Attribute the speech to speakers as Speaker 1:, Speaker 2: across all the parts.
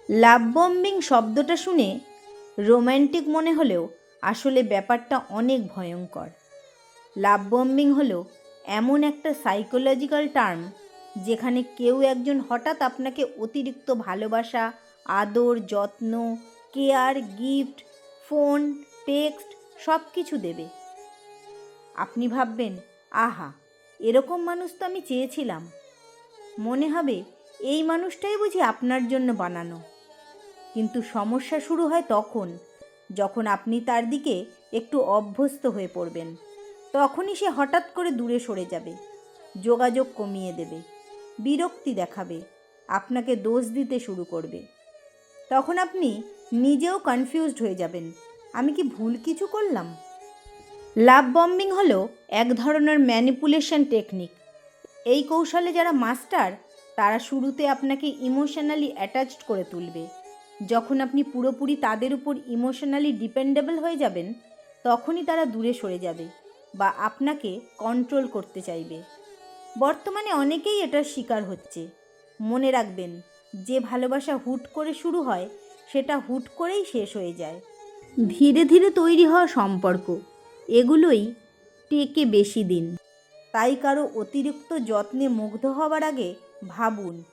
Speaker 1: লাভ bombing শব্দটা শুনে romantic মনে হলেও আসলে ব্যাপারটা অনেক ভয়ঙ্কর। লাভ বম্বিং হলো এমন একটা সাইকোলজিক্যাল টার্ম যেখানে কেউ একজন হঠাৎ আপনাকে অতিরিক্ত ভালোবাসা, আদর, যত্ন, কেয়ার, গিফট, ফোন, টেক্সট সব কিছু দেবে। আপনি ভাববেন, আহা, এরকম মানুষ তো আমি চেয়েছিলাম। মনে হবে এই মানুষটাই বুঝি আপনার জন্য বানানো। কিন্তু সমস্যা শুরু হয় তখন যখন আপনি তার দিকে একটু অভ্যস্ত হয়ে পড়বেন। তখনই সে হঠাৎ করে দূরে সরে যাবে, যোগাযোগ কমিয়ে দেবে, বিরক্তি দেখাবে, আপনাকে দোষ দিতে শুরু করবে। তখন আপনি নিজেও কনফিউজড হয়ে যাবেন, আমি কি ভুল কিছু করলাম? লাভ বম্বিং হলো এক ধরনের ম্যানিপুলেশন টেকনিক। এই কৌশলে যারা মাস্টার তারা শুরুতে আপনাকে ইমোশনালি অ্যাটাচড করে তুলবে। যখন আপনি পুরোপুরি তাদের উপর ইমোশনালি ডিপেন্ডেবল হয়ে যাবেন তখনই তারা দূরে সরে যাবে বা আপনাকে কন্ট্রোল করতে চাইবে। বর্তমানে অনেকেই এটার শিকার হচ্ছে। মনে রাখবেন, যে ভালোবাসা হুট করে শুরু হয় সেটা হুট করেই শেষ হয়ে যায়। ধীরে ধীরে তৈরি হওয়া সম্পর্ক এগুলোই টেকে বেশি দিন। তাই কারো অতিরিক্ত যত্নে মুগ্ধ হওয়ার আগে ভাবুন,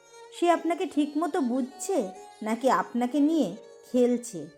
Speaker 1: সে আপনাকে ঠিকমতো বুঝছে নাকি আপনাকে নিয়ে খেলছে।